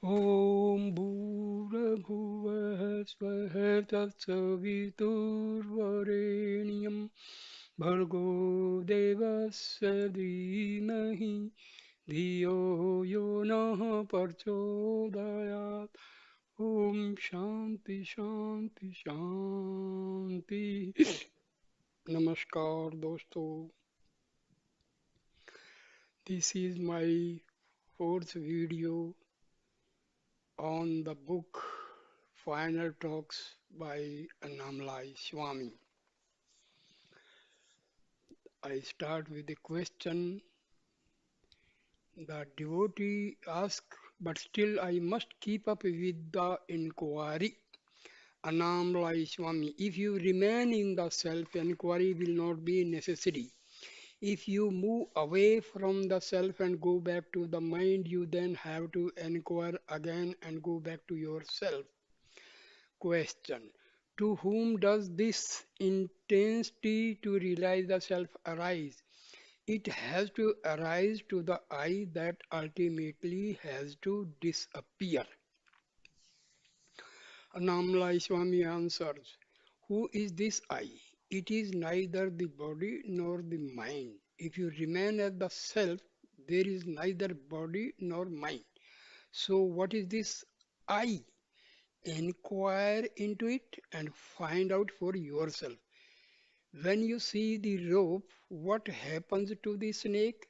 ॐ भूर्भुवः स्वः तत्सवितुर्वरेण्यं भर्गो देवस्य धीमहि धियो यो नः प्रचोदयात् ॐ शांति शांति शांति नमस्कार दोस्तों this is my fourth video on the book Final Talks by Annamalai Swami. I start with a question the devotee asks, but still I must keep up with the inquiry. Annamalai Swami, if you remain in the self, inquiry will not be necessary. If you move away from the self and go back to the mind, you then have to inquire again and go back to yourself. Question. To whom does this intensity to realize the self arise? It has to arise to the I that ultimately has to disappear. Annamalai Swami answers, who is this I? It is neither the body nor the mind. If you remain as the self, there is neither body nor mind. So what is this I? Inquire into it and find out for yourself. When you see the rope, what happens to the snake?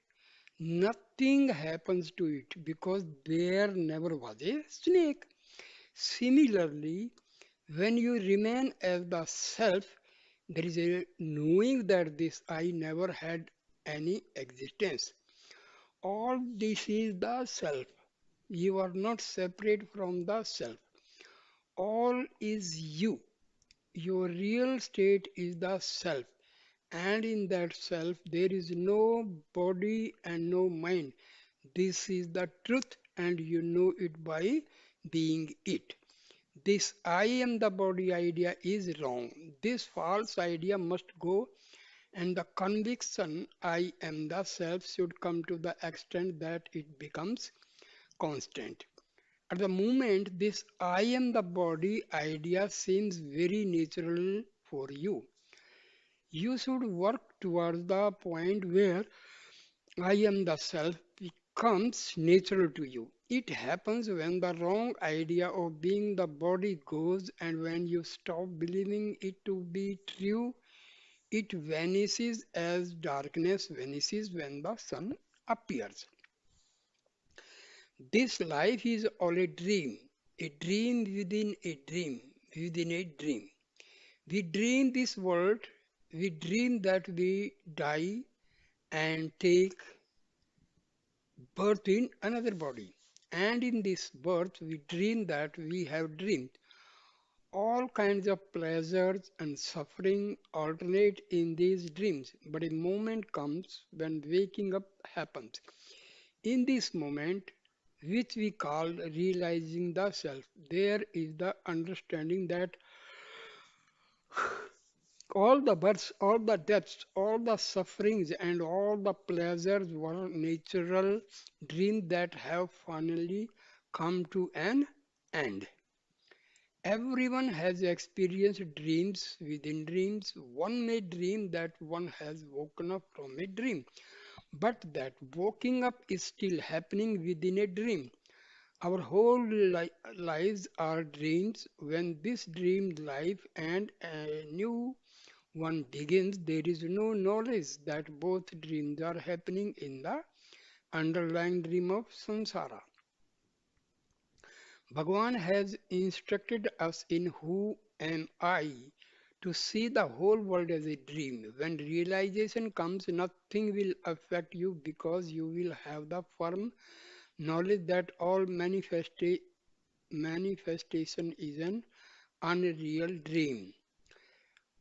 Nothing happens to it because there never was a snake. Similarly, when you remain as the self, there is a knowing that this I never had any existence. All this is the self. You are not separate from the self. All is you. Your real state is the self, and in that self there is no body and no mind. This is the truth, and you know it by being it. This I am the body idea is wrong. This false idea must go, and the conviction I am the self should come to the extent that it becomes constant. At the moment, this I am the body idea seems very natural for you. You should work towards the point where I am the self becomes natural to you. It happens when the wrong idea of being the body goes, and when you stop believing it to be true, it vanishes as darkness vanishes when the sun appears. This life is all a dream within a dream, within a dream. We dream this world, we dream that we die and take birth in another body. And in this birth, we dream that we have dreamed. All kinds of pleasures and suffering alternate in these dreams, but a moment comes when waking up happens. In this moment, which we call realizing the self, there is the understanding that all the births, all the deaths, all the sufferings, and all the pleasures were natural dreams that have finally come to an end. Everyone has experienced dreams within dreams. One may dream that one has woken up from a dream, but that waking up is still happening within a dream. Our whole lives are dreams. When this dream life and a new one begins, there is no knowledge that both dreams are happening in the underlying dream of samsara. Bhagavan has instructed us in Who Am I to see the whole world as a dream. When realization comes, nothing will affect you because you will have the firm knowledge that all manifestation is an unreal dream.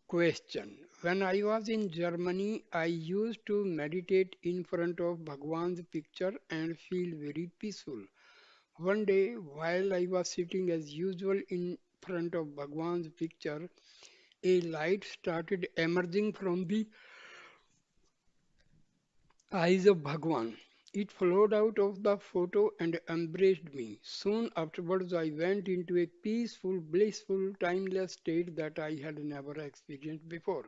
Question. When I was in Germany, I used to meditate in front of Bhagwan's picture and feel very peaceful. One day, while I was sitting as usual in front of Bhagwan's picture, a light started emerging from the eyes of Bhagwan. It flowed out of the photo and embraced me. Soon afterwards, I went into a peaceful, blissful, timeless state that I had never experienced before.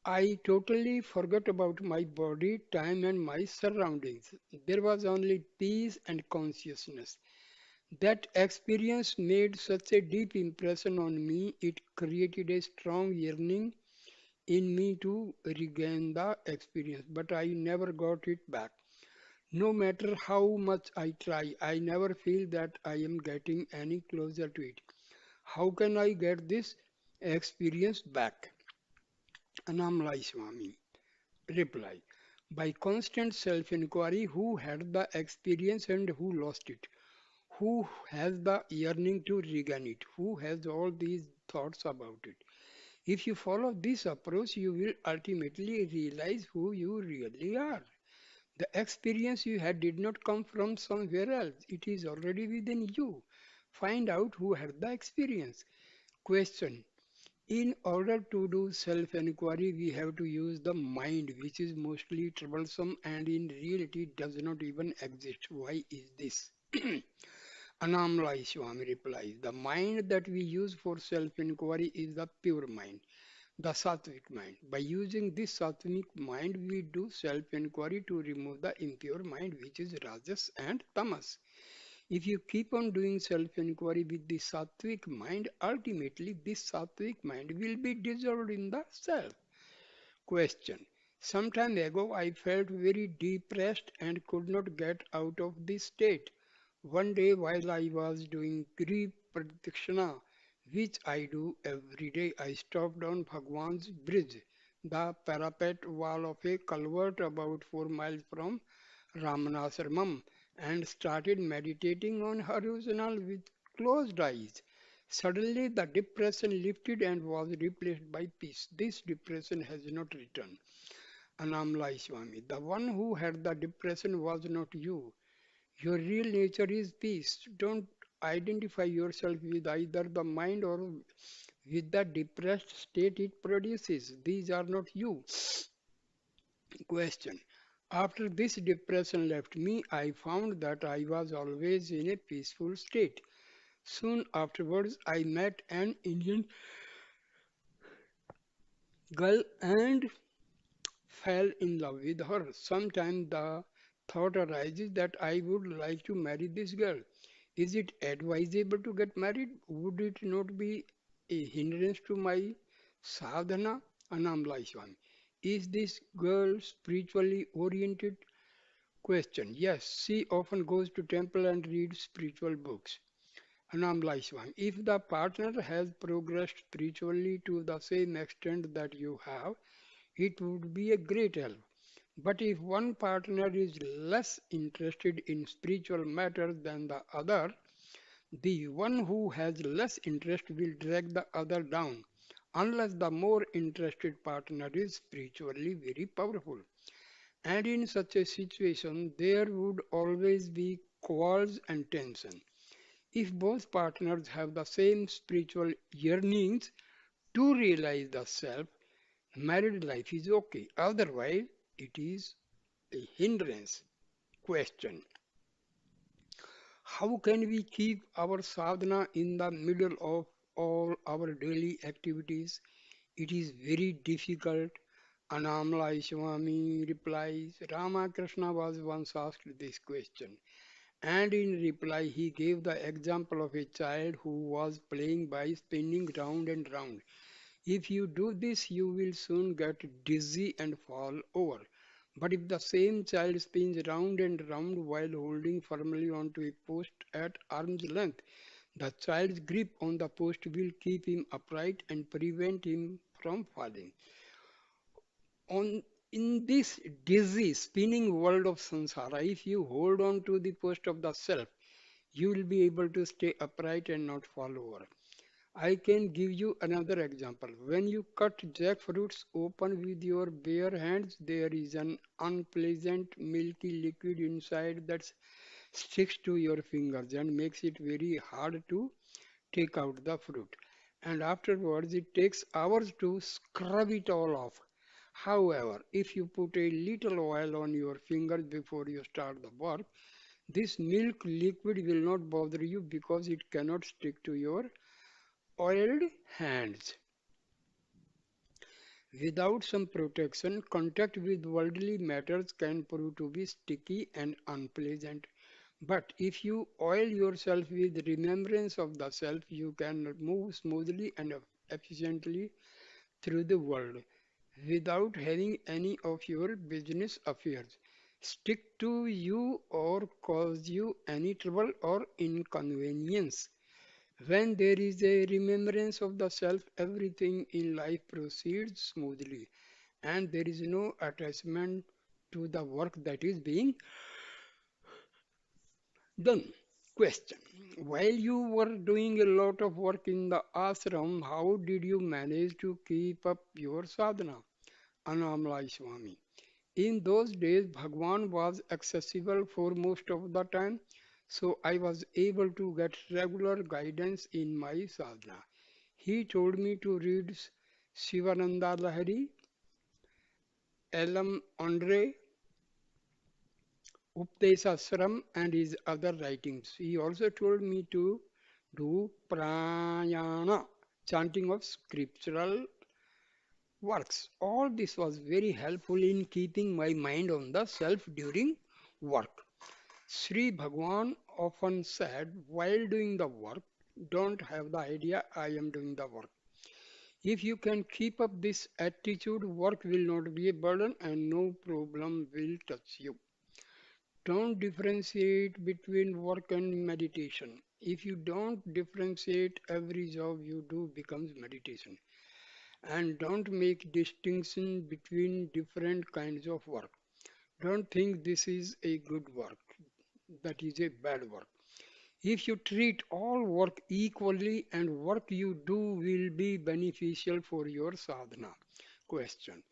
I totally forgot about my body, time, and my surroundings. There was only peace and consciousness. That experience made such a deep impression on me, it created a strong yearning in me to regain the experience, but I never got it back. No matter how much I try, I never feel that I am getting any closer to it. How can I get this experience back? Annamalai Swami reply. By constant self-inquiry, who had the experience and who lost it? Who has the yearning to regain it? Who has all these thoughts about it? If you follow this approach, you will ultimately realize who you really are. The experience you had did not come from somewhere else. It is already within you. Find out who had the experience. Question. In order to do self inquiry, we have to use the mind, which is mostly troublesome and in reality does not even exist. Why is this? Annamalai Swami replies, the mind that we use for self inquiry is the pure mind, the sattvic mind. By using this sattvic mind, we do self inquiry to remove the impure mind, which is rajas and tamas. If you keep on doing self inquiry with the sattvic mind, ultimately this sattvic mind will be dissolved in the self. Question. Some time ago, I felt very depressed and could not get out of this state. One day, while I was doing Grief Pradakshina, which I do every day, I stopped on Bhagwan's bridge, the parapet wall of a culvert about 4 miles from Ramana, and started meditating on horizontal with closed eyes. Suddenly, the depression lifted and was replaced by peace. This depression has not returned. Annamalai Swami, the one who had the depression was not you. Your real nature is peace. Don't identify yourself with either the mind or with the depressed state it produces. These are not you. Question. After this depression left me, I found that I was always in a peaceful state. Soon afterwards, I met an Indian girl and fell in love with her. Sometimes the thought arises that I would like to marry this girl. Is it advisable to get married? Would it not be a hindrance to my sadhana? Annamalai Swami. Is this girl spiritually oriented? Question. Yes, she often goes to temple and reads spiritual books. Annamalai Swami. If the partner has progressed spiritually to the same extent that you have, it would be a great help. But if one partner is less interested in spiritual matters than the other, the one who has less interest will drag the other down, unless the more interested partner is spiritually very powerful. And in such a situation, there would always be quarrels and tension. If both partners have the same spiritual yearnings to realize the self, married life is okay. Otherwise, it is a hindrance. Question. How can we keep our sadhana in the middle of all our daily activities? It is very difficult. Annamalai Swami replies, Ramakrishna was once asked this question, and in reply he gave the example of a child who was playing by spinning round and round. If you do this, you will soon get dizzy and fall over. But if the same child spins round and round while holding firmly onto a post at arm's length, the child's grip on the post will keep him upright and prevent him from falling. On in this dizzy, spinning world of samsara, if you hold on to the post of the self, you will be able to stay upright and not fall over. I can give you another example. When you cut jackfruits open with your bare hands, there is an unpleasant milky liquid inside that sticks to your fingers and makes it very hard to take out the fruit. And afterwards, it takes hours to scrub it all off. However, if you put a little oil on your fingers before you start the work, this milk liquid will not bother you because it cannot stick to your oiled hands. Without some protection, contact with worldly matters can prove to be sticky and unpleasant. But if you oil yourself with remembrance of the self, you can move smoothly and efficiently through the world without having any of your business affairs stick to you or cause you any trouble or inconvenience. When there is a remembrance of the self, everything in life proceeds smoothly and there is no attachment to the work that is being done. Question. While you were doing a lot of work in the ashram, how did you manage to keep up your sadhana? Annamalai Swami. In those days, Bhagwan was accessible for most of the time, so I was able to get regular guidance in my sadhana. He told me to read Sivananda Lahiri, Elam Andre, Updesasram, and his other writings. He also told me to do prayana, chanting of scriptural works. All this was very helpful in keeping my mind on the self during work. Sri Bhagwan often said, while doing the work, don't have the idea I am doing the work. If you can keep up this attitude, work will not be a burden and no problem will touch you. Don't differentiate between work and meditation. If you don't differentiate, every job you do becomes meditation. And don't make distinction between different kinds of work. Don't think this is a good work, that is a bad work. If you treat all work equally and work you do will be beneficial for your sadhana. Question.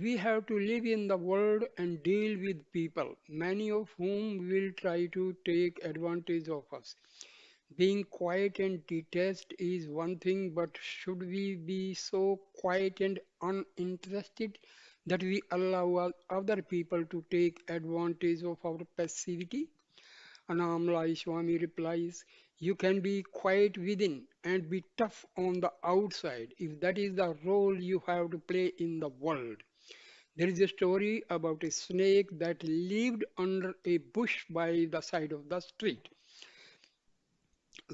We have to live in the world and deal with people, many of whom will try to take advantage of us. Being quiet and detached is one thing, but should we be so quiet and uninterested that we allow other people to take advantage of our passivity? Annamalai Swami replies, you can be quiet within and be tough on the outside if that is the role you have to play in the world. There is a story about a snake that lived under a bush by the side of the street.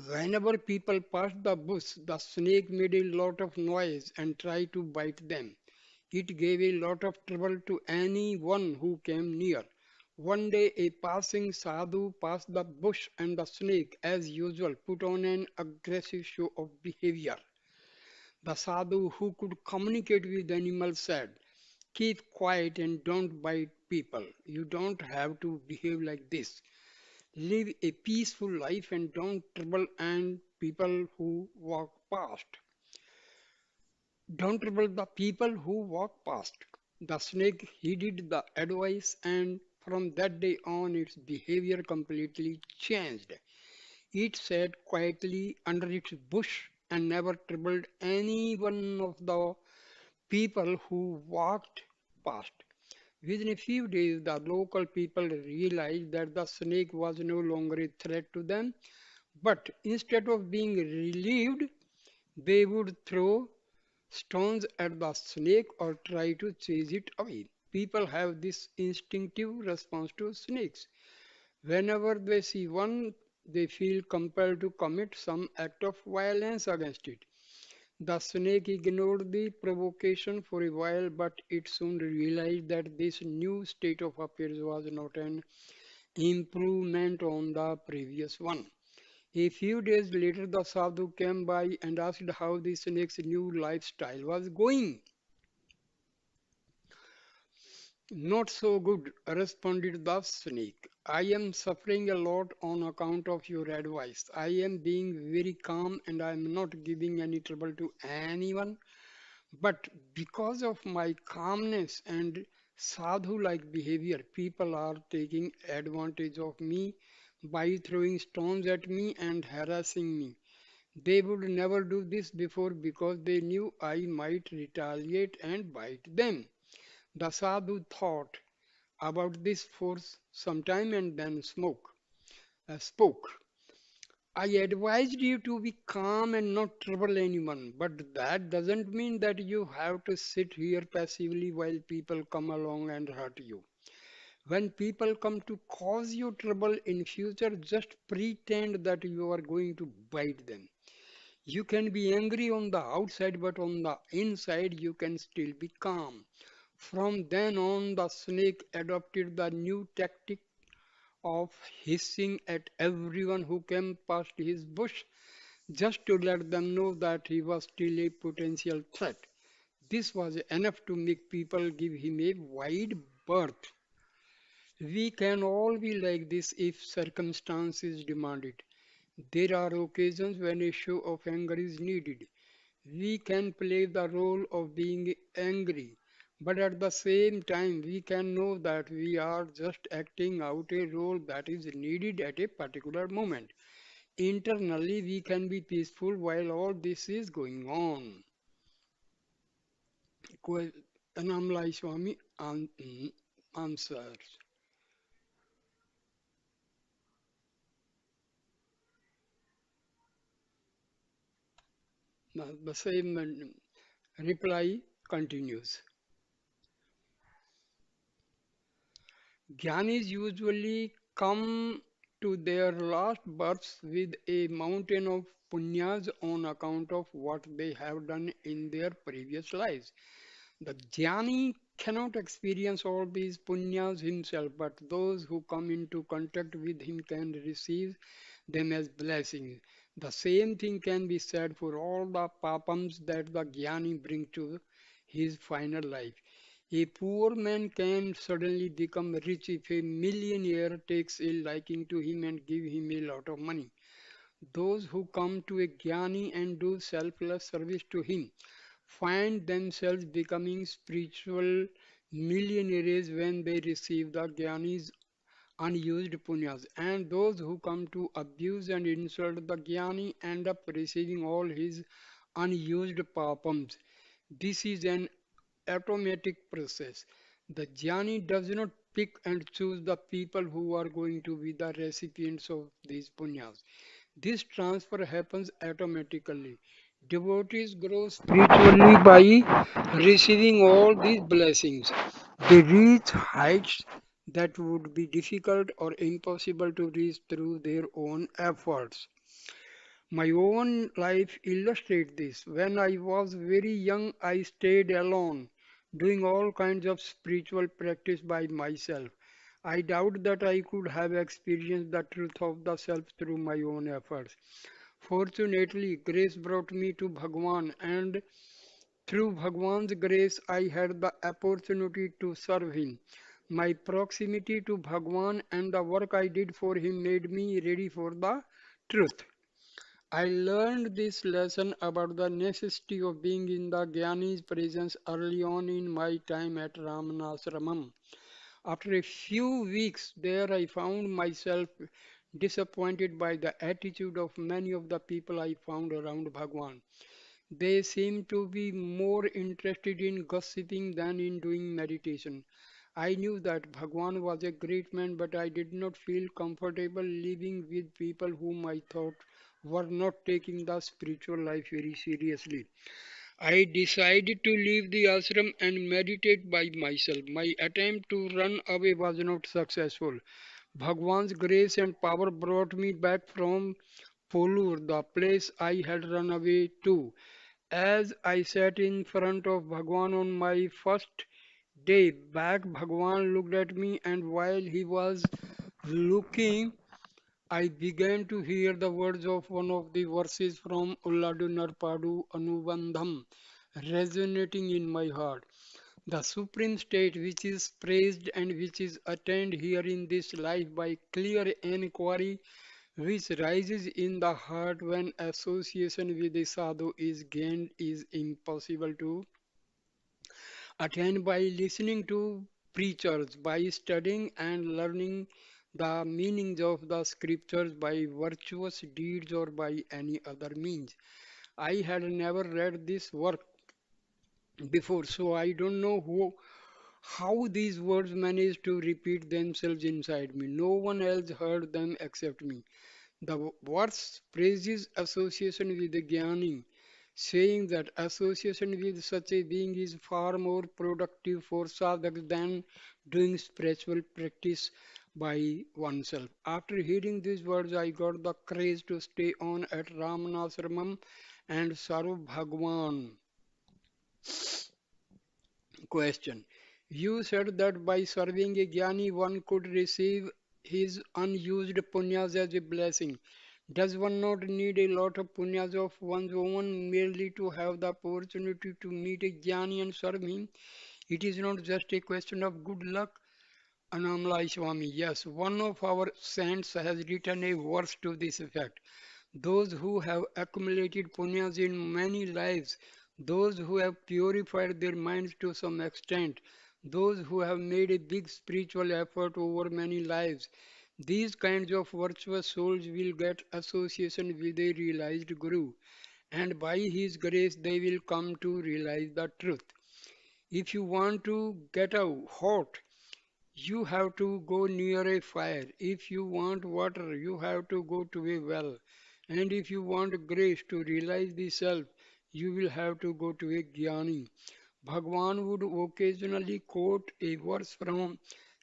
Whenever people passed the bush, the snake made a lot of noise and tried to bite them. It gave a lot of trouble to anyone who came near. One day, a passing sadhu passed the bush and the snake, as usual, put on an aggressive show of behavior. The sadhu, who could communicate with animals, said, keep quiet and don't bite people. You don't have to behave like this. Live a peaceful life and don't trouble and people who walk past. Don't trouble the people who walk past. The snake heeded the advice and from that day on its behavior completely changed. It sat quietly under its bush and never troubled any one of the people who walked past. Within a few days, the local people realized that the snake was no longer a threat to them, but instead of being relieved, they would throw stones at the snake or try to chase it away. People have this instinctive response to snakes. Whenever they see one, they feel compelled to commit some act of violence against it. The snake ignored the provocation for a while, but it soon realized that this new state of affairs was not an improvement on the previous one. A few days later, the sadhu came by and asked how the snake's new lifestyle was going. Not so good, responded the snake. I am suffering a lot on account of your advice. I am being very calm and I am not giving any trouble to anyone. But because of my calmness and sadhu like behavior, people are taking advantage of me by throwing stones at me and harassing me. They would never do this before because they knew I might retaliate and bite them. The sadhu thought about this for some time and then spoke. I advised you to be calm and not trouble anyone, but that doesn't mean that you have to sit here passively while people come along and hurt you. When people come to cause you trouble in future, just pretend that you are going to bite them. You can be angry on the outside, but on the inside you can still be calm. From then on, the snake adopted the new tactic of hissing at everyone who came past his bush just to let them know that he was still a potential threat. This was enough to make people give him a wide berth. We can all be like this if circumstances demand it. There are occasions when a show of anger is needed. We can play the role of being angry, but at the same time, we can know that we are just acting out a role that is needed at a particular moment. Internally, we can be peaceful while all this is going on. Annamalai Swami answers. The same reply continues. Gyanis usually come to their last births with a mountain of punyas on account of what they have done in their previous lives. The jnani cannot experience all these punyas himself, but those who come into contact with him can receive them as blessings. The same thing can be said for all the papams that the jnani bring to his final life. A poor man can suddenly become rich if a millionaire takes a liking to him and give him a lot of money. Those who come to a jnani and do selfless service to him find themselves becoming spiritual millionaires when they receive the jnani's unused punyas. And those who come to abuse and insult the jnani end up receiving all his unused papams. This is an automatic process. The jnani does not pick and choose the people who are going to be the recipients of these punyas. This transfer happens automatically. Devotees grow spiritually by receiving all these blessings. They reach heights that would be difficult or impossible to reach through their own efforts. My own life illustrates this. When I was very young, I stayed alone, doing all kinds of spiritual practice by myself. I doubt that I could have experienced the truth of the self through my own efforts. Fortunately, grace brought me to Bhagwan, and through Bhagwan's grace, I had the opportunity to serve him. My proximity to Bhagwan and the work I did for him made me ready for the truth. I learned this lesson about the necessity of being in the Gyani's presence early on in my time at Ramana's Ramam. After a few weeks there, I found myself disappointed by the attitude of many of the people I found around Bhagwan. They seemed to be more interested in gossiping than in doing meditation. I knew that Bhagwan was a great man, but I did not feel comfortable living with people whom I thought were not taking the spiritual life very seriously. I decided to leave the ashram and meditate by myself. My attempt to run away was not successful. Bhagwan's grace and power brought me back from Polur, the place I had run away to. As I sat in front of Bhagwan on my first day back, Bhagwan looked at me, and while he was looking, I began to hear the words of one of the verses from Ulladu Narpadu Anubandham resonating in my heart. The supreme state which is praised and which is attained here in this life by clear inquiry, which rises in the heart when association with the sadhu is gained, is impossible to attain by listening to preachers, by studying and learning the meanings of the scriptures by virtuous deeds or by any other means. I had never read this work before, so I don't know How these words managed to repeat themselves inside me. No one else heard them except me. The words praises association with the Jnani, saying that association with such a being is far more productive for sadhaks than doing spiritual practice by oneself. After hearing these words, I got the courage to stay on at Ramanasramam and serve Bhagwan. Question. You said that by serving a Jnani one could receive his unused punyas as a blessing. Does one not need a lot of punyas of one's own merely to have the opportunity to meet a Jnani and serve him? It is not just a question of good luck. Annamalai Swami, yes, one of our saints has written a verse to this effect. Those who have accumulated punyas in many lives, those who have purified their minds to some extent, those who have made a big spiritual effort over many lives, these kinds of virtuous souls will get association with a realized Guru, and by his grace they will come to realize the truth. If you want to get out hot, you have to go near a fire. If you want water, you have to go to a well. And if you want grace to realize the self, you will have to go to a jnani. Bhagwan would occasionally quote a verse from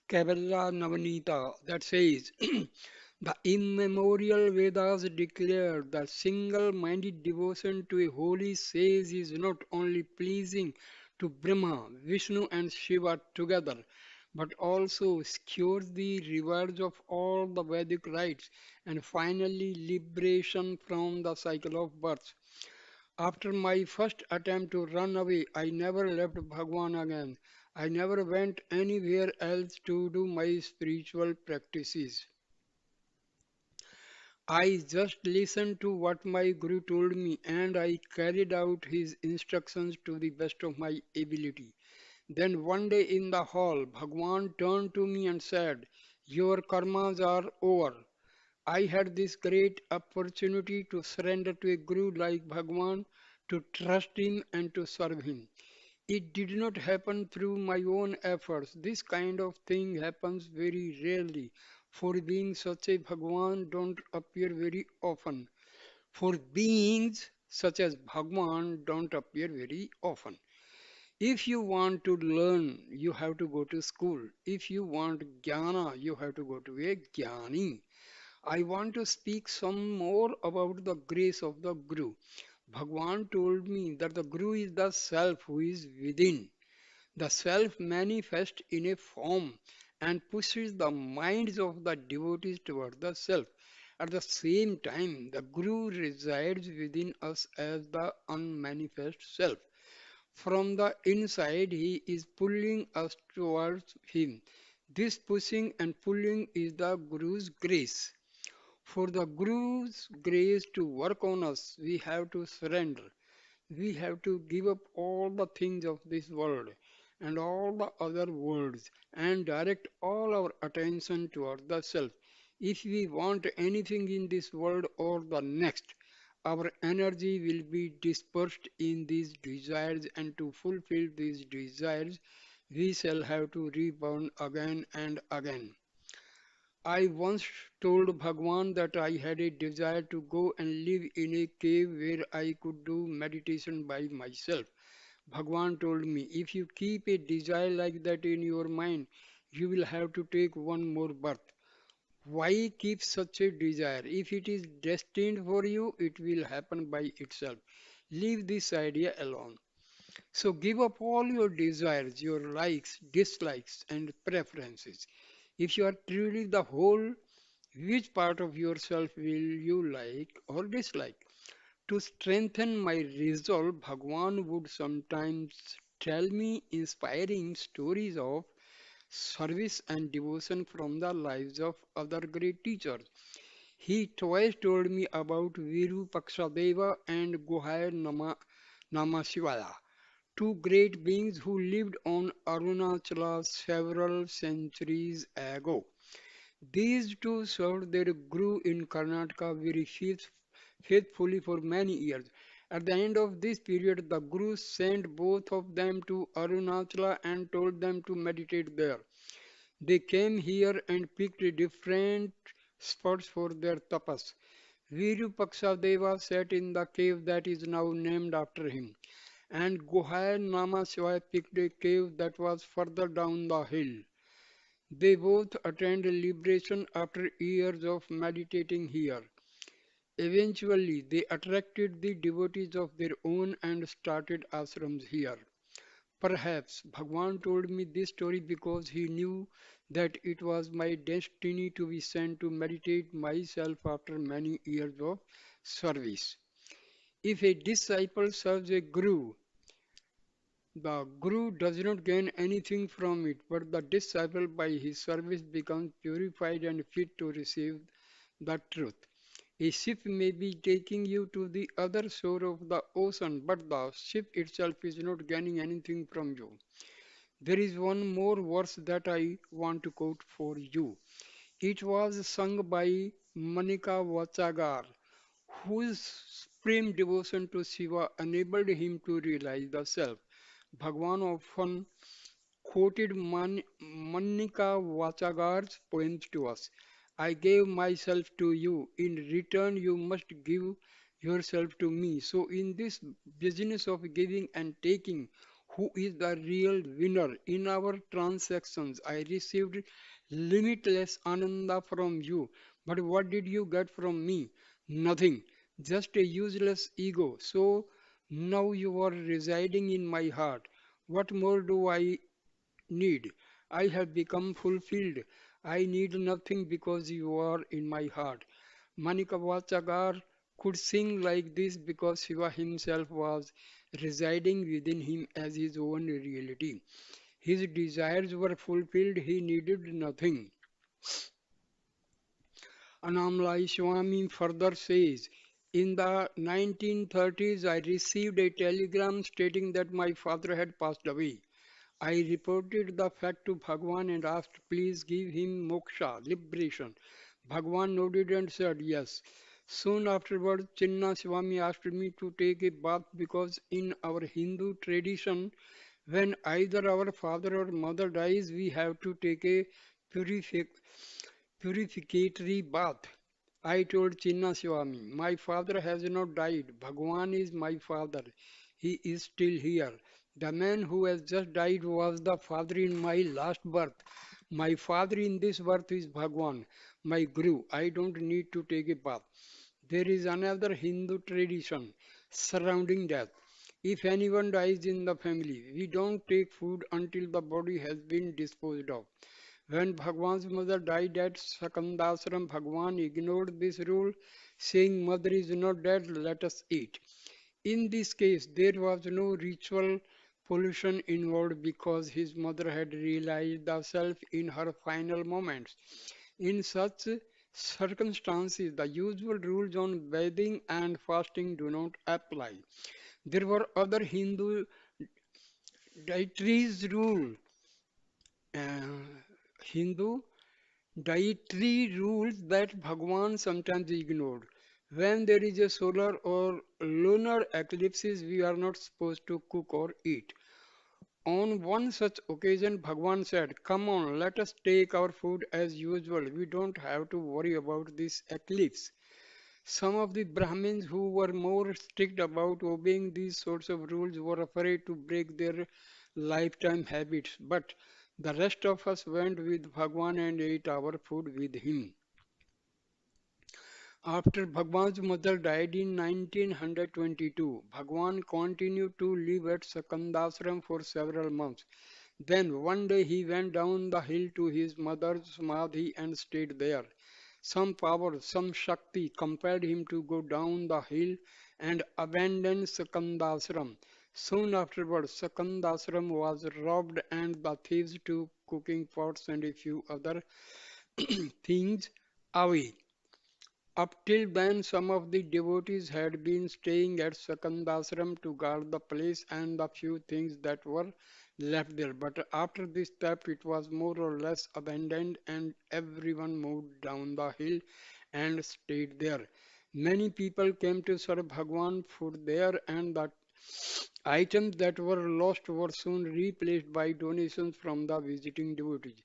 Kabbalah Navanita that says, the immemorial Vedas declare that single-minded devotion to a holy sage is not only pleasing to Brahma, Vishnu and Shiva together, but also secures the rewards of all the Vedic rites and finally liberation from the cycle of birth. After my first attempt to run away, I never left Bhagwan again. I never went anywhere else to do my spiritual practices. I just listened to what my Guru told me and I carried out his instructions to the best of my ability. Then one day in the hall, Bhagwan turned to me and said, your karmas are over. I had this great opportunity to surrender to a Guru like Bhagwan, to trust him and to serve him. It did not happen through my own efforts. This kind of thing happens very rarely. For being such a Bhagwan don't appear very often. For beings such as Bhagwan don't appear very often. If you want to learn, you have to go to school. If you want jnana, you have to go to a jnani. I want to speak some more about the grace of the Guru. Bhagwan told me that the Guru is the self who is within. The self manifests in a form and pushes the minds of the devotees toward the self. At the same time, the Guru resides within us as the unmanifest self. From the inside, he is pulling us towards him. This pushing and pulling is the Guru's grace. For the Guru's grace to work on us, we have to surrender. We have to give up all the things of this world and all the other worlds and direct all our attention toward the self. If we want anything in this world or the next, our energy will be dispersed in these desires, and to fulfill these desires, we shall have to reborn again and again. I once told Bhagwan that I had a desire to go and live in a cave where I could do meditation by myself. Bhagwan told me, if you keep a desire like that in your mind, you will have to take one more birth. Why keep such a desire? If it is destined for you, it will happen by itself. Leave this idea alone. So give up all your desires, your likes, dislikes, and preferences. If you are truly the whole, which part of yourself will you like or dislike? To strengthen my resolve, Bhagwan would sometimes tell me inspiring stories of service and devotion from the lives of other great teachers. He twice told me about Virupakshadeva and Guhaya Namashivaya, two great beings who lived on Arunachala several centuries ago. These two served their Guru in Karnataka very faithfully for many years. At the end of this period, the Guru sent both of them to Arunachala and told them to meditate there. They came here and picked different spots for their tapas. Virupakshadeva sat in the cave that is now named after him, and Gohai Nama Shivaya picked a cave that was further down the hill. They both attained liberation after years of meditating here. Eventually, they attracted the devotees of their own and started ashrams here. Perhaps Bhagwan told me this story because he knew that it was my destiny to be sent to meditate myself after many years of service. If a disciple serves a guru, the guru does not gain anything from it, but the disciple by his service becomes purified and fit to receive the truth. A ship may be taking you to the other shore of the ocean, but the ship itself is not gaining anything from you. There is one more verse that I want to quote for you. It was sung by Manika Vachagar, whose supreme devotion to Shiva enabled him to realize the self. Bhagwan often quoted Manika Vachagar's poems to us. I gave myself to you. In return, you must give yourself to me. So, in this business of giving and taking, who is the real winner? In our transactions, I received limitless ananda from you. But what did you get from me? Nothing. Just a useless ego. So, now you are residing in my heart. What more do I need? I have become fulfilled. I need nothing because you are in my heart. Manika Vachagar could sing like this because Shiva himself was residing within him as his own reality. His desires were fulfilled, he needed nothing. Annamalai Swami further says, in the 1930s, I received a telegram stating that my father had passed away. I reported the fact to Bhagwan and asked, please give him moksha, liberation. Bhagwan nodded and said yes. Soon afterwards, Chinna Swami asked me to take a bath because in our Hindu tradition, when either our father or mother dies, we have to take a purific purificatory bath. I told Chinna Swami, my father has not died. Bhagwan is my father. He is still here. The man who has just died was the father in my last birth. My father in this birth is Bhagwan, my Guru. I don't need to take a bath. There is another Hindu tradition surrounding death. If anyone dies in the family, we don't take food until the body has been disposed of. When Bhagwan's mother died at Sakandasram, Bhagwan ignored this rule, saying, Mother is not dead, let us eat. In this case, there was no ritual pollution involved because his mother had realized the self in her final moments. In such circumstances, the usual rules on bathing and fasting do not apply. There were other Hindu dietaries rule. Uh, Hindu dietary rules that Bhagwan sometimes ignored. When there is a solar or lunar eclipses, we are not supposed to cook or eat. On one such occasion, Bhagwan said, come on, let us take our food as usual. We don't have to worry about this eclipse. Some of the Brahmins who were more strict about obeying these sorts of rules were afraid to break their lifetime habits, but the rest of us went with Bhagwan and ate our food with him. After Bhagwan's mother died in 1922, Bhagwan continued to live at Sakandasram for several months. Then one day he went down the hill to his mother's samadhi and stayed there. Some power, some Shakti compelled him to go down the hill and abandon Sakandasram. Soon afterwards, Sakandasram was robbed and the thieves took cooking pots and a few other things away. Up till then, some of the devotees had been staying at Sakandasram to guard the place and the few things that were left there. But after this step, it was more or less abandoned and everyone moved down the hill and stayed there. Many people came to serve Bhagwan food there, and the items that were lost were soon replaced by donations from the visiting devotees.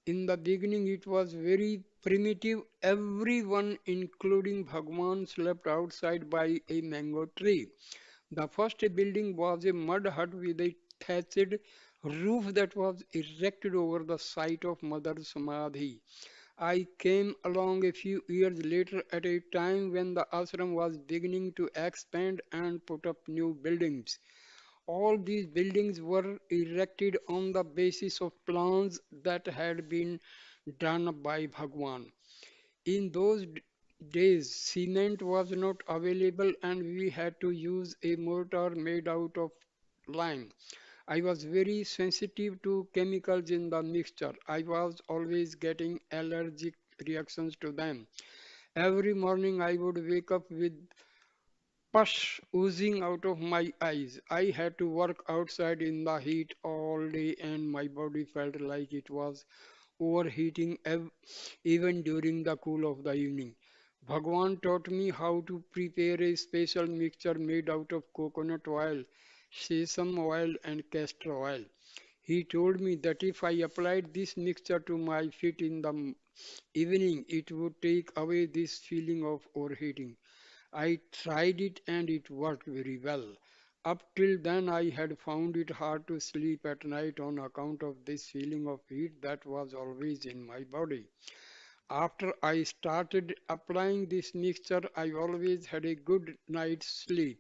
In the beginning, it was very primitive. Everyone, including Bhagwan, slept outside by a mango tree. The first building was a mud hut with a thatched roof that was erected over the site of Mother Samadhi. I came along a few years later at a time when the ashram was beginning to expand and put up new buildings. All these buildings were erected on the basis of plans that had been done by Bhagwan. In those days, cement was not available and we had to use a mortar made out of lime. I was very sensitive to chemicals in the mixture. I was always getting allergic reactions to them. Every morning I would wake up with pus oozing out of my eyes. I had to work outside in the heat all day and my body felt like it was overheating even during the cool of the evening. Bhagwan taught me how to prepare a special mixture made out of coconut oil, sesame oil, and castor oil. He told me that if I applied this mixture to my feet in the evening, it would take away this feeling of overheating. I tried it and it worked very well. Up till then, I had found it hard to sleep at night on account of this feeling of heat that was always in my body. After I started applying this mixture, I always had a good night's sleep.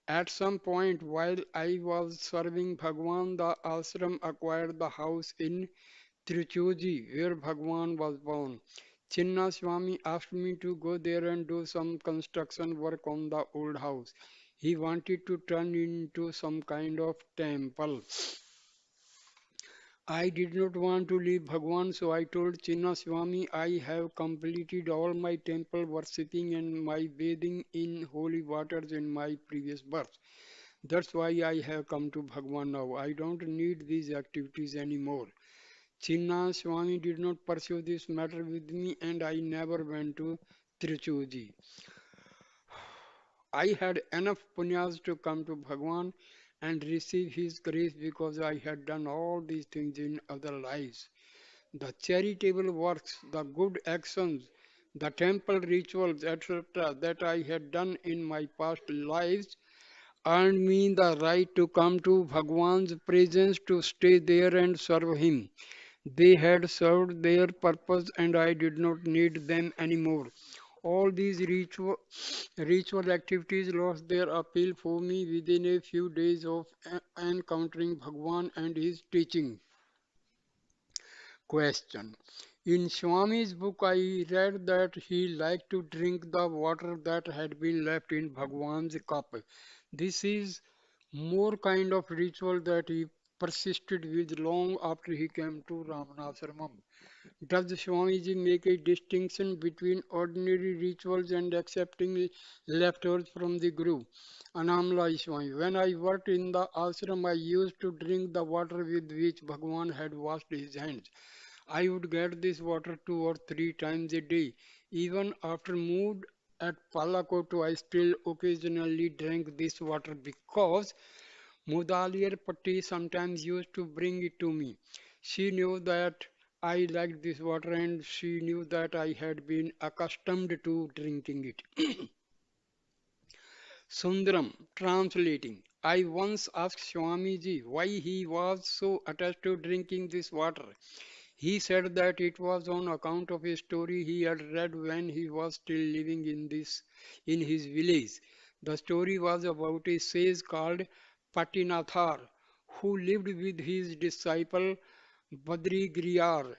At some point while I was serving Bhagwan, the ashram acquired the house in Tiruchoji where Bhagwan was born. Chinna Swami asked me to go there and do some construction work on the old house. He wanted to turn it into some kind of temple. I did not want to leave Bhagwan, so I told Chinna Swami I have completed all my temple worshipping and my bathing in holy waters in my previous birth. That's why I have come to Bhagwan now. I don't need these activities anymore. Chinna Swami did not pursue this matter with me and I never went to Trichuji. I had enough punyas to come to Bhagwan and receive his grace because I had done all these things in other lives. The charitable works, the good actions, the temple rituals, etc., that I had done in my past lives earned me the right to come to Bhagwan's presence to stay there and serve him. They had served their purpose and I did not need them anymore. All these ritual activities lost their appeal for me within a few days of encountering Bhagwan and his teaching. Question. In Swami's book, I read that he liked to drink the water that had been left in Bhagwan's cup. This is more kind of ritual that he persisted with long after he came to Ramana. Does Swamiji make a distinction between ordinary rituals and accepting leftovers from the Guru? Annamalai Swami. When I worked in the ashram, I used to drink the water with which Bhagwan had washed his hands. I would get this water 2 or 3 times a day. Even after moved at Palakotu, I still occasionally drank this water because Mudaliar Patti sometimes used to bring it to me. She knew that I liked this water and she knew that I had been accustomed to drinking it. Sundaram translating. I once asked Swamiji why he was so attached to drinking this water. He said that it was on account of a story he had read when he was still living in his village. The story was about a sage called Patinathar who lived with his disciple Badrigiriyar,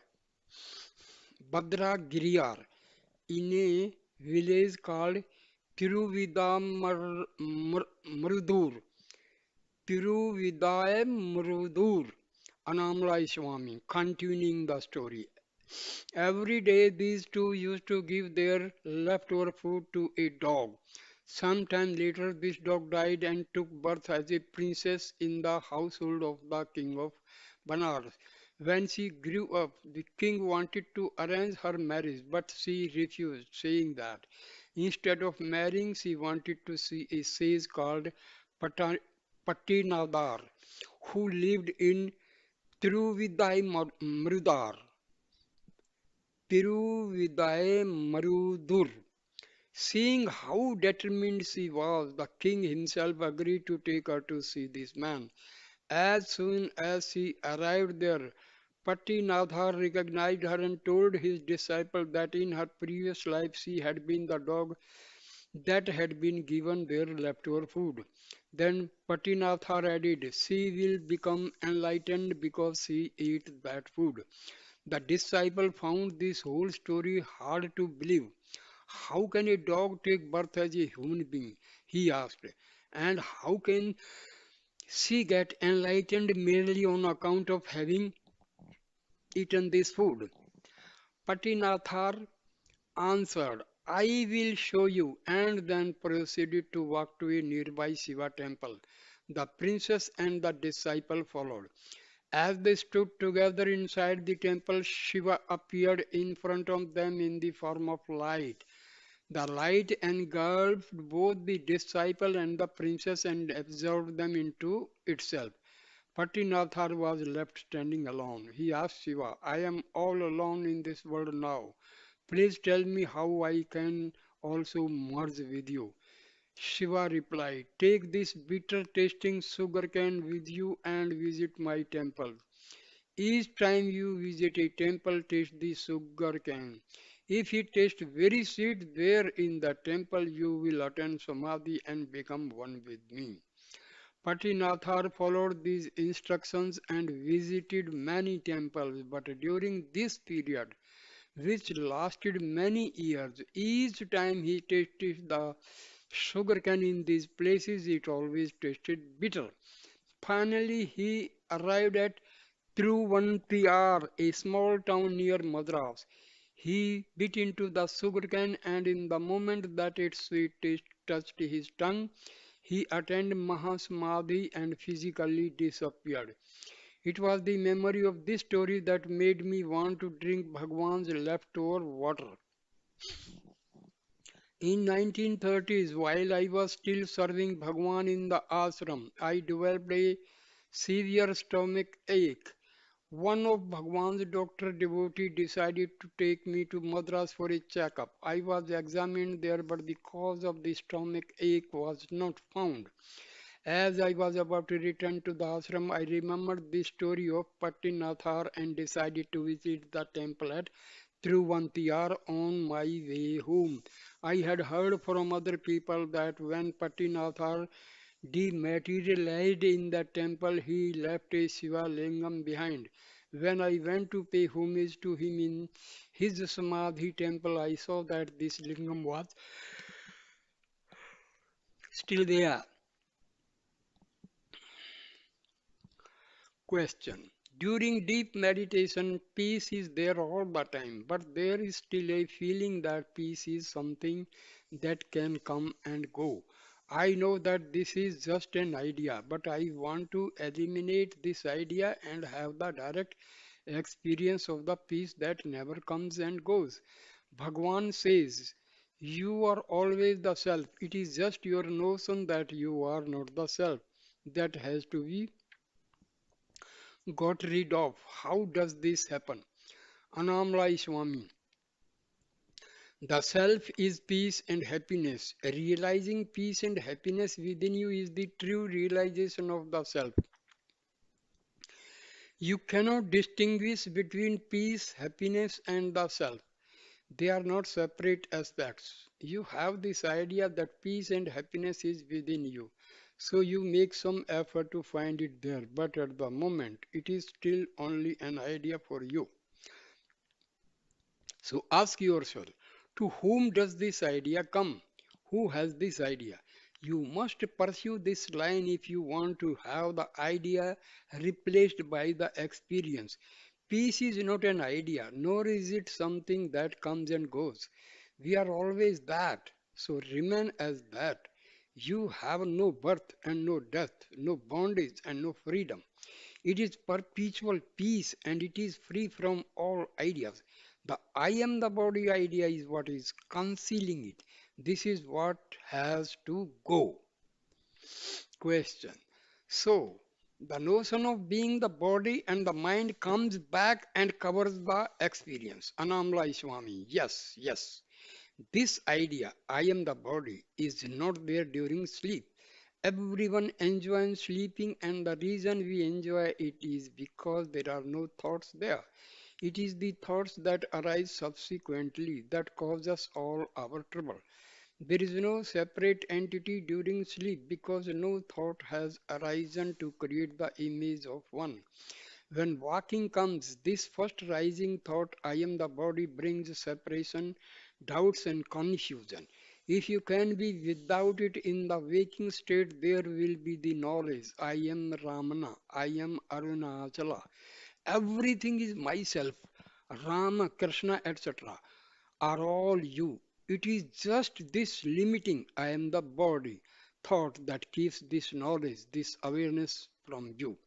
Badragiriyar in a village called Tiruvidamrudur. Tiruvidamrudur. Annamalai Swami, continuing the story. Every day these two used to give their leftover food to a dog. Sometime later this dog died and took birth as a princess in the household of the king of Banaras. When she grew up, the king wanted to arrange her marriage, but she refused, saying that Instead of marrying, she wanted to see a sage called Pata- Patinadar, who lived in Tiruvidai Marudur. Seeing how determined she was, the king himself agreed to take her to see this man. As soon as she arrived there, Patinathar recognized her and told his disciple that in her previous life she had been the dog that had been given their leftover food. Then Patinathar added, she will become enlightened because she ate that food. The disciple found this whole story hard to believe. How can a dog take birth as a human being? He asked. And how can she get enlightened merely on account of having eaten this food? Patinathar answered, I will show you, and then proceeded to walk to a nearby Shiva temple. The princess and the disciple followed. As they stood together inside the temple, Shiva appeared in front of them in the form of light. The light engulfed both the disciple and the princess and absorbed them into itself. Patinathar was left standing alone. He asked Shiva, I am all alone in this world now. Please tell me how I can also merge with you. Shiva replied, take this bitter tasting sugarcane with you and visit my temple. Each time you visit a temple, taste the sugar cane. If it tastes very sweet there in the temple, you will attain samadhi and become one with me. Patinathar followed these instructions and visited many temples, but during this period, which lasted many years, each time he tasted the sugarcane in these places, it always tasted bitter. Finally, he arrived at Tiruvanantiyar, a small town near Madras. He bit into the sugarcane, and in the moment that its sweet taste touched his tongue, he attained Mahasamadhi and physically disappeared. It was the memory of this story that made me want to drink Bhagwan's leftover water. In 1930s, while I was still serving Bhagwan in the ashram, I developed a severe stomach ache. One of Bhagwan's doctor devotee decided to take me to Madras for a checkup. I was examined there, but the cause of the stomach ache was not found. As I was about to return to the ashram, I remembered the story of Pattinathar and decided to visit the temple at Truvantiyar on my way home. I had heard from other people that when Pattinathar dematerialized in the temple, he left a Shiva lingam behind. When I went to pay homage to him in his Samadhi temple, I saw that this lingam was still there. Question. During deep meditation, peace is there all the time, but there is still a feeling that peace is something that can come and go. I know that this is just an idea, but I want to eliminate this idea and have the direct experience of the peace that never comes and goes. Bhagwan says, you are always the self. It is just your notion that you are not the self that has to be got rid of. How does this happen? Annamalai Swami. The self is peace and happiness. Realizing peace and happiness within you is the true realization of the self. You cannot distinguish between peace, happiness, and the self. They are not separate aspects. You have this idea that peace and happiness is within you. So you make some effort to find it there, but at the moment it is still only an idea for you. So ask yourself, to whom does this idea come? Who has this idea? You must pursue this line if you want to have the idea replaced by the experience. Peace is not an idea, nor is it something that comes and goes. We are always that, so remain as that. You have no birth and no death, no bondage and no freedom. It is perpetual peace and it is free from all ideas. The I am the body idea is what is concealing it. This is what has to go. Question. So, the notion of being the body and the mind comes back and covers the experience. Annamalai Swami. Yes, yes. This idea, I am the body, is not there during sleep. Everyone enjoys sleeping, and the reason we enjoy it is because there are no thoughts there. It is the thoughts that arise subsequently that cause us all our trouble. There is no separate entity during sleep because no thought has arisen to create the image of one. When waking comes, this first rising thought, I am the body, brings separation, doubts, and confusion. If you can be without it in the waking state, there will be the knowledge, I am Ramana, I am Arunachala. Everything is myself, Rama, Krishna, etc. are all you. It is just this limiting, I am the body, thought that keeps this knowledge, this awareness from you.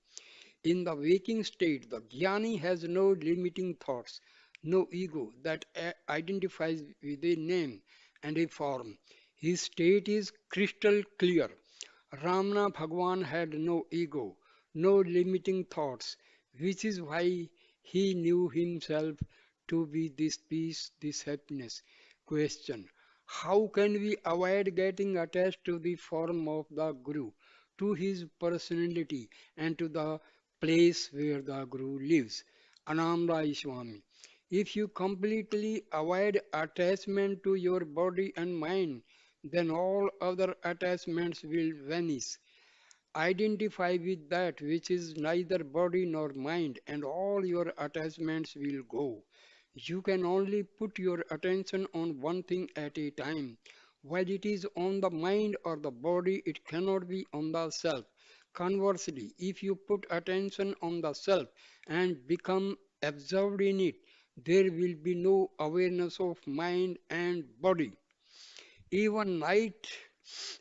In the waking state, the jnani has no limiting thoughts, no ego that identifies with a name and a form. His state is crystal clear. Ramana Bhagwan had no ego, no limiting thoughts, which is why he knew himself to be this peace, this happiness. Question. How can we avoid getting attached to the form of the Guru, to his personality, and to the place where the Guru lives? Annamalai Swami. If you completely avoid attachment to your body and mind, then all other attachments will vanish. Identify with that which is neither body nor mind, and all your attachments will go. You can only put your attention on one thing at a time. While it is on the mind or the body, it cannot be on the self. Conversely, if you put attention on the self and become absorbed in it, there will be no awareness of mind and body. Even night,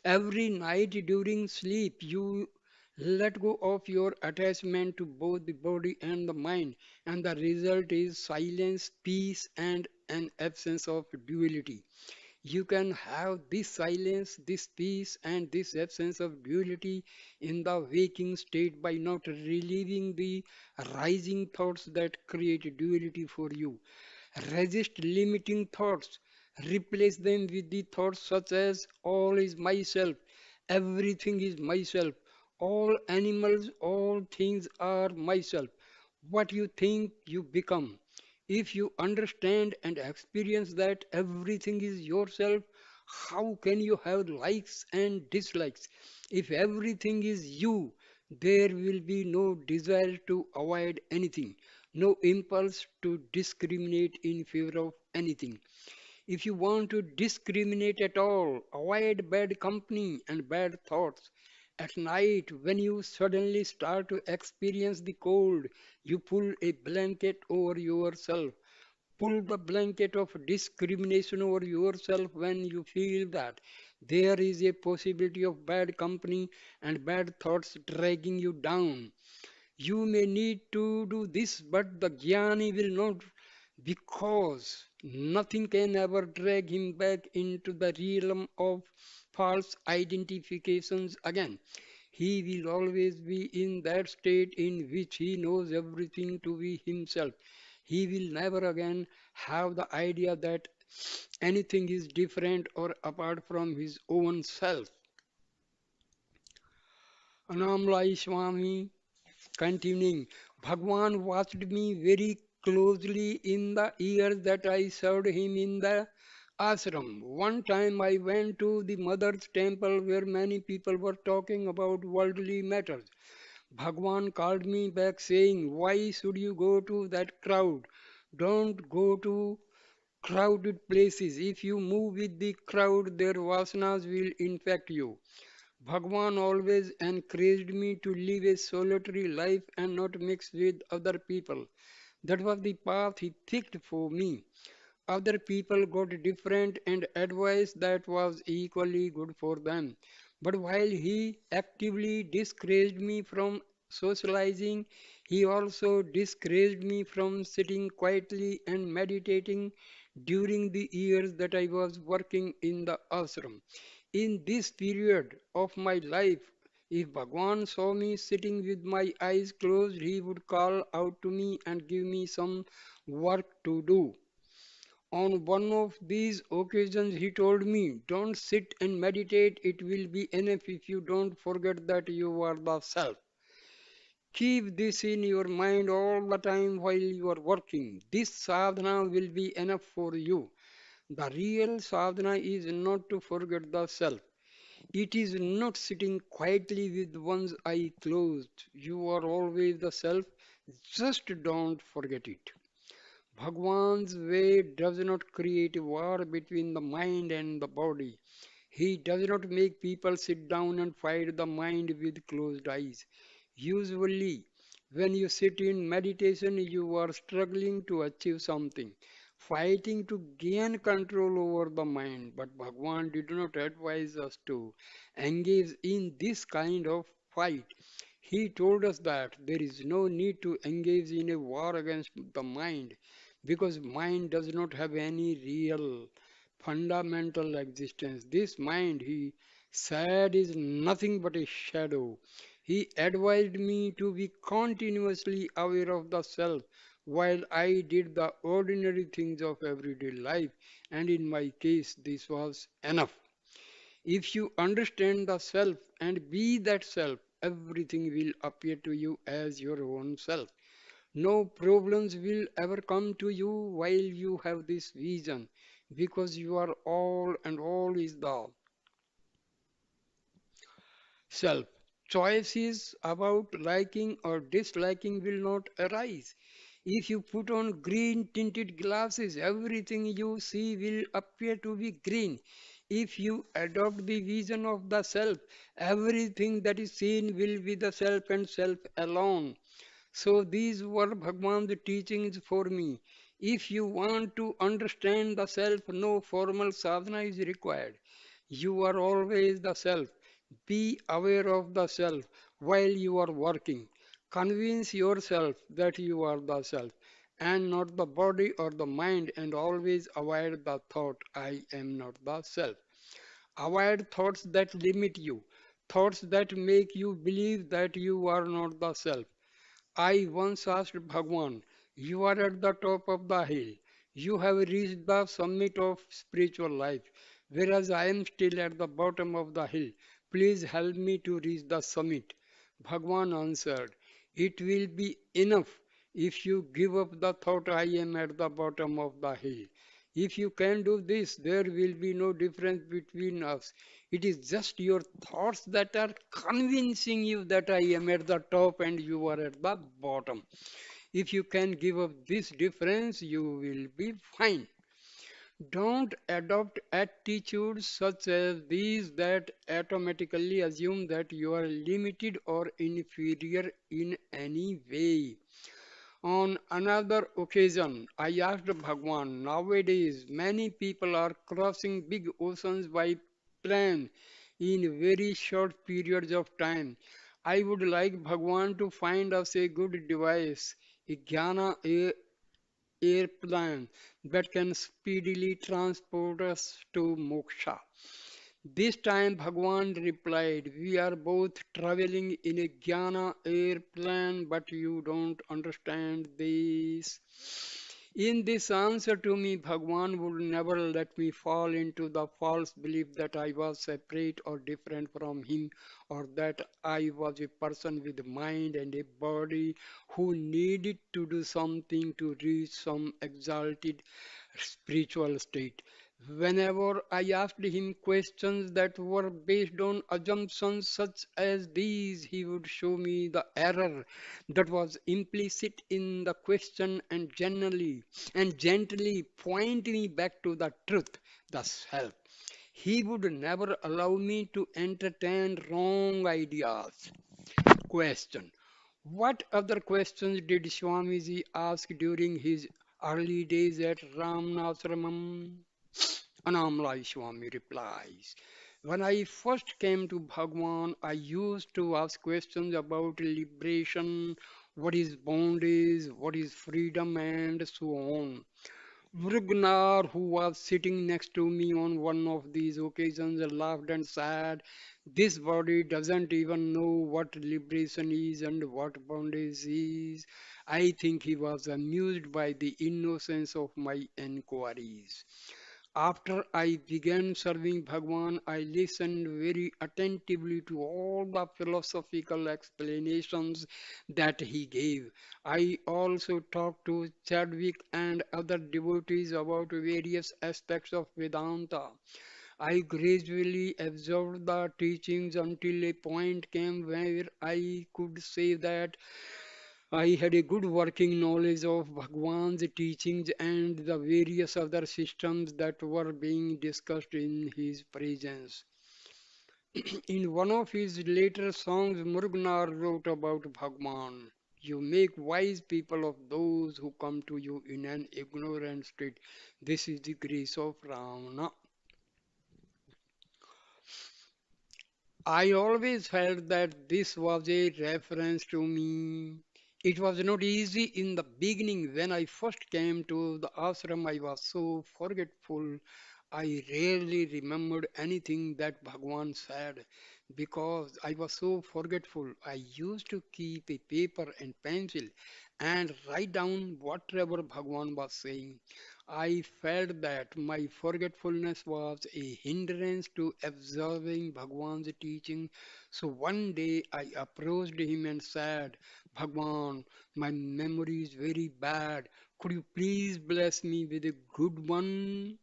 every night during sleep, you let go of your attachment to both the body and the mind, and the result is silence, peace, and an absence of duality. You can have this silence, this peace, and this absence of duality in the waking state by not relieving the rising thoughts that create duality for you. Resist limiting thoughts. Replace them with the thoughts such as all is myself, everything is myself, all animals, all things are myself. What you think, you become. If you understand and experience that everything is yourself, how can you have likes and dislikes? If everything is you, there will be no desire to avoid anything, no impulse to discriminate in favor of anything. If you want to discriminate at all, avoid bad company and bad thoughts. At night, when you suddenly start to experience the cold, you pull a blanket over yourself. Pull the blanket of discrimination over yourself when you feel that there is a possibility of bad company and bad thoughts dragging you down. You may need to do this, but the Jnani will not, because nothing can ever drag him back into the realm of false identifications again. He will always be in that state in which he knows everything to be himself. He will never again have the idea that anything is different or apart from his own self. Annamalai Swami continuing, Bhagwan watched me very closely in the years that I served him in the ashram. One time I went to the mother's temple where many people were talking about worldly matters. Bhagwan called me back saying, why should you go to that crowd? Don't go to crowded places. If you move with the crowd, their vasanas will infect you. Bhagwan always encouraged me to live a solitary life and not mix with other people. That was the path he picked for me. Other people got different and advice that was equally good for them. But while he actively discouraged me from socializing, he also discouraged me from sitting quietly and meditating. during the years that I was working in the ashram. In this period of my life, if Bhagwan saw me sitting with my eyes closed, he would call out to me and give me some work to do. On one of these occasions, he told me, don't sit and meditate, it will be enough if you don't forget that you are the self. Keep this in your mind all the time while you are working. This sadhana will be enough for you. The real sadhana is not to forget the self. It is not sitting quietly with one's eye closed. You are always the self. Just don't forget it. Bhagwan's way does not create a war between the mind and the body. He does not make people sit down and fight the mind with closed eyes. Usually, when you sit in meditation, you are struggling to achieve something, fighting to gain control over the mind. But Bhagwan did not advise us to engage in this kind of fight. He told us that there is no need to engage in a war against the mind because mind does not have any real fundamental existence. This mind, he said, is nothing but a shadow. He advised me to be continuously aware of the self while I did the ordinary things of everyday life, and in my case, this was enough. If you understand the self and be that self, everything will appear to you as your own self. No problems will ever come to you while you have this vision, because you are all and all is the self. Choices about liking or disliking will not arise. If you put on green tinted glasses, everything you see will appear to be green. If you adopt the vision of the self, everything that is seen will be the self and self alone. So these were Bhagwan's teachings for me. If you want to understand the self, no formal sadhana is required. You are always the self. Be aware of the self while you are working. Convince yourself that you are the self and not the body or the mind, and always avoid the thought, I am not the self. Avoid thoughts that limit you, thoughts that make you believe that you are not the self. I once asked Bhagwan, you are at the top of the hill. You have reached the summit of spiritual life, whereas I am still at the bottom of the hill. Please help me to reach the summit. Bhagwan answered, it will be enough if you give up the thought I am at the bottom of the hill. If you can do this, there will be no difference between us. It is just your thoughts that are convincing you that I am at the top and you are at the bottom. If you can give up this difference, you will be fine. Don't adopt attitudes such as these that automatically assume that you are limited or inferior in any way. On another occasion, I asked Bhagwan, nowadays many people are crossing big oceans by plane in very short periods of time. I would like Bhagwan to find us a good device, a jnana airplane that can speedily transport us to moksha. This time Bhagwan replied, we are both traveling in a Jnana airplane, but you don't understand this. In this answer to me, Bhagwan would never let me fall into the false belief that I was separate or different from him, or that I was a person with a mind and a body who needed to do something to reach some exalted spiritual state. Whenever I asked him questions that were based on assumptions such as these, he would show me the error that was implicit in the question and gently point me back to the truth, the self. He would never allow me to entertain wrong ideas. Question. What other questions did Swamiji ask during his early days at Ramana? Annamalai Swami replies, when I first came to Bhagwan, I used to ask questions about liberation, what is bondage, what is freedom, and so on. Vrugnar, who was sitting next to me on one of these occasions, laughed and said, "This body doesn't even know what liberation is and what bondage is." I think he was amused by the innocence of my enquiries. After I began serving Bhagwan, I listened very attentively to all the philosophical explanations that he gave. I also talked to Chadwick and other devotees about various aspects of Vedanta. I gradually absorbed the teachings until a point came where I could say that I had a good working knowledge of Bhagwan's teachings and the various other systems that were being discussed in his presence. In one of his later songs, Murugnar wrote about Bhagwan. You make wise people of those who come to you in an ignorant state. This is the grace of Ramana. I always felt that this was a reference to me. It was not easy in the beginning when I first came to the ashram. I was so forgetful. I rarely remembered anything that Bhagwan said because I was so forgetful. I used to keep a paper and pencil and write down whatever Bhagwan was saying. I felt that my forgetfulness was a hindrance to observing Bhagwan's teaching. So one day I approached him and said, "Bhagwan, my memory is very bad. Could you please bless me with a good one?"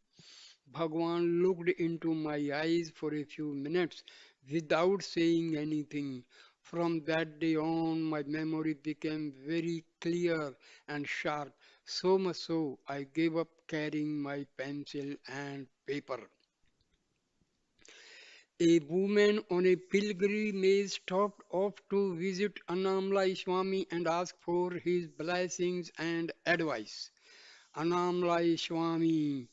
Bhagwan looked into my eyes for a few minutes without saying anything. From that day on, my memory became very clear and sharp, so much so I gave up carrying my pencil and paper. A woman on a pilgrimage stopped off to visit Annamalai Swami and asked for his blessings and advice. Annamalai Swami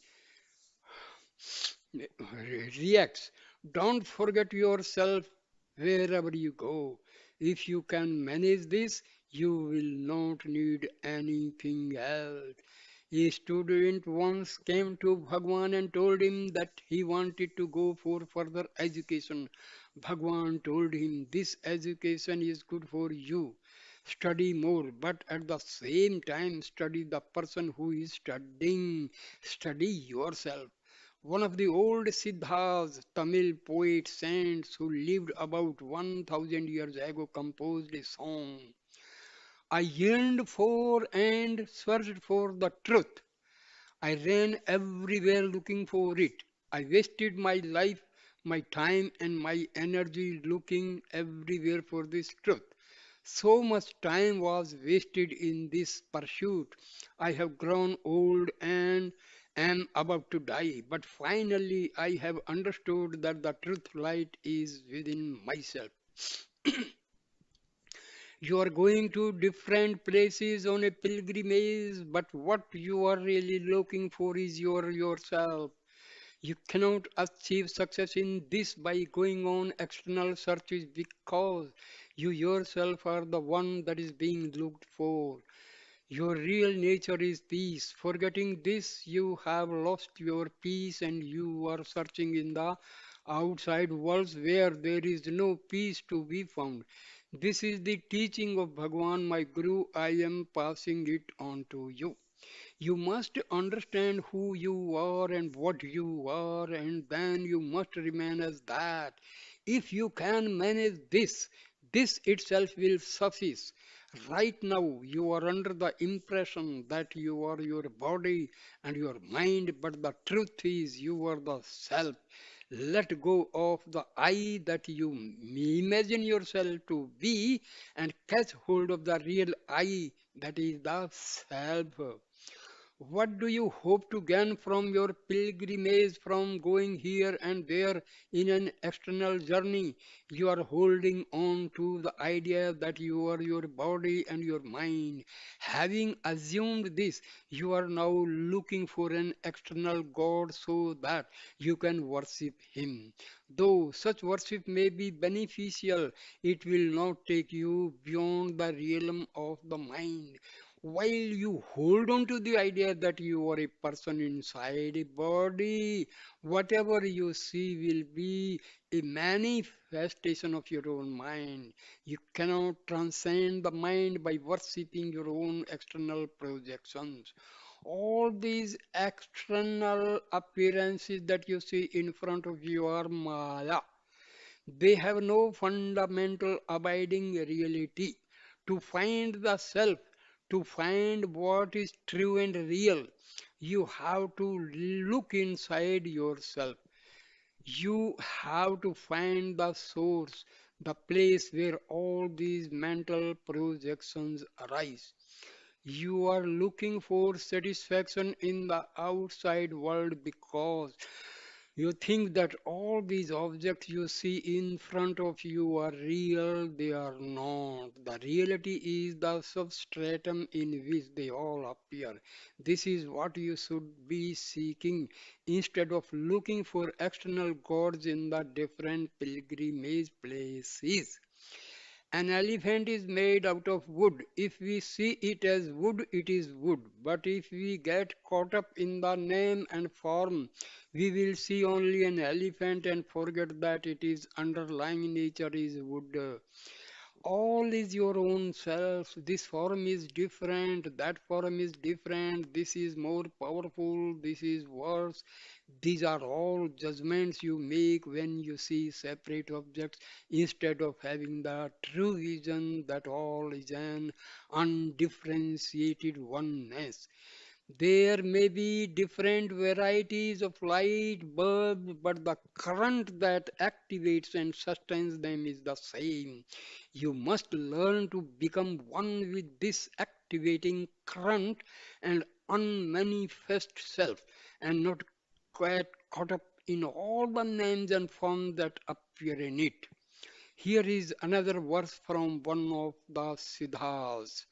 reacts. Don't forget yourself wherever you go. If you can manage this, you will not need anything else. A student once came to Bhagwan and told him that he wanted to go for further education. Bhagwan told him, "This education is good for you. Study more, but at the same time, study the person who is studying. Study yourself." One of the old Siddhas, Tamil poet saints who lived about 1000 years ago, composed a song. I yearned for and searched for the truth. I ran everywhere looking for it. I wasted my life, my time, and my energy looking everywhere for this truth. So much time was wasted in this pursuit. I have grown old and am about to die, but finally I have understood that the truth light is within myself. You are going to different places on a pilgrimage, but what you are really looking for is yourself. You cannot achieve success in this by going on external searches because you yourself are the one that is being looked for. Your real nature is peace. Forgetting this, you have lost your peace and you are searching in the outside worlds where there is no peace to be found. This is the teaching of Bhagwan, my Guru. I am passing it on to you. You must understand who you are and what you are, and then you must remain as that. If you can manage this, this itself will suffice. Right now, you are under the impression that you are your body and your mind, but the truth is you are the self. Let go of the I that you imagine yourself to be and catch hold of the real I that is the self. What do you hope to gain from your pilgrimage from going here and there in an external journey? You are holding on to the idea that you are your body and your mind. Having assumed this, you are now looking for an external God so that you can worship Him. Though such worship may be beneficial, it will not take you beyond the realm of the mind. While you hold on to the idea that you are a person inside a body, whatever you see will be a manifestation of your own mind. You cannot transcend the mind by worshipping your own external projections. All these external appearances that you see in front of you are Maya. They have no fundamental abiding reality. To find the self, to find what is true and real, you have to look inside yourself. You have to find the source, the place where all these mental projections arise. You are looking for satisfaction in the outside world because you think that all these objects you see in front of you are real, they are not. The reality is the substratum in which they all appear. This is what you should be seeking instead of looking for external gods in the different pilgrimage places. An elephant is made out of wood. If we see it as wood, it is wood. But if we get caught up in the name and form, we will see only an elephant and forget that it is underlying nature is wood. All is your own self. This form is different, that form is different, this is more powerful, this is worse. These are all judgments you make when you see separate objects instead of having the true vision that all is an undifferentiated oneness. There may be different varieties of light bulbs, but the current that activates and sustains them is the same. You must learn to become one with this activating current and unmanifest self, and not get caught up in all the names and forms that appear in it. Here is another verse from one of the Siddhas.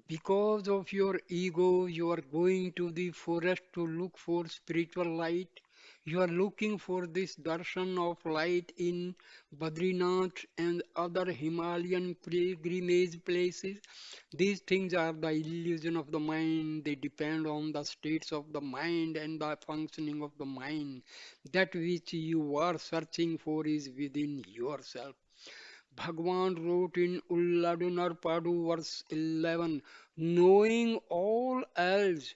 Because of your ego, you are going to the forest to look for spiritual light. You are looking for this darshan of light in Badrinath and other Himalayan pilgrimage places. These things are the illusion of the mind. They depend on the states of the mind and the functioning of the mind. That which you are searching for is within yourself. Bhagwan wrote in Ulladunarpadu verse 11, knowing all else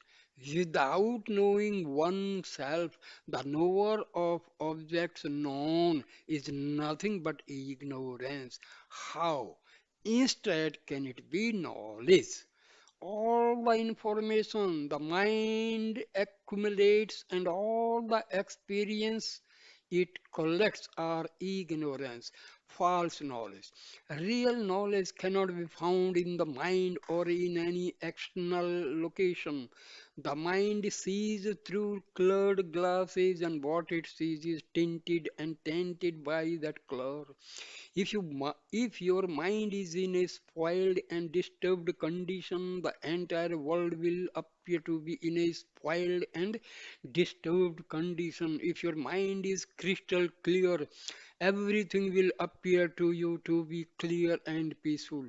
without knowing oneself, the knower of objects known is nothing but ignorance. How instead can it be knowledge? All the information the mind accumulates and all the experience it collects are ignorance, false knowledge. Real knowledge cannot be found in the mind or in any external location. The mind sees through colored glasses, and what it sees is tinted and tainted by that color. If your mind is in a spoiled and disturbed condition, the entire world will appear to be in a spoiled and disturbed condition. If your mind is crystal clear, everything will appear to you to be clear and peaceful.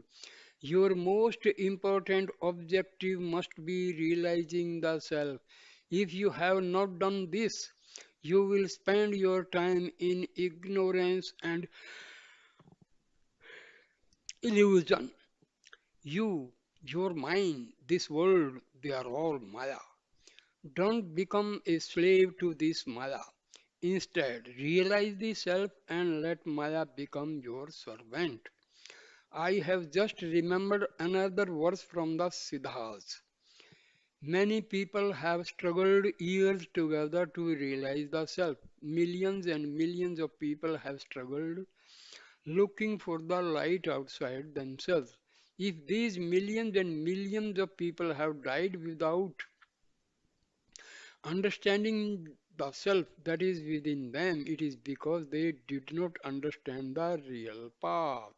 Your most important objective must be realizing the self. If you have not done this, you will spend your time in ignorance and illusion. Your mind, this world, they are all Maya. Don't become a slave to this Maya. Instead, realize the self and let Maya become your servant. I have just remembered another verse from the Siddhas. Many people have struggled years together to realize the self. Millions and millions of people have struggled looking for the light outside themselves. If these millions and millions of people have died without understanding the self that is within them, it is because they did not understand the real path.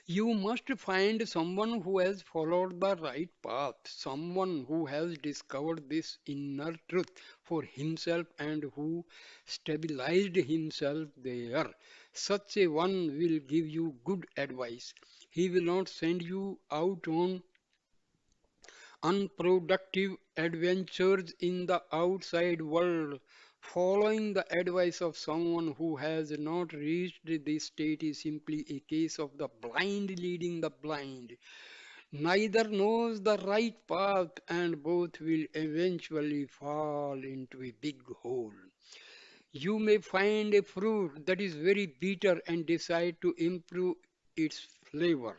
You must find someone who has followed the right path, someone who has discovered this inner truth for himself and who stabilized himself there. Such a one will give you good advice. He will not send you out on unproductive adventures in the outside world. Following the advice of someone who has not reached this state is simply a case of the blind leading the blind. Neither knows the right path, and both will eventually fall into a big hole. You may find a fruit that is very bitter and decide to improve its flavor.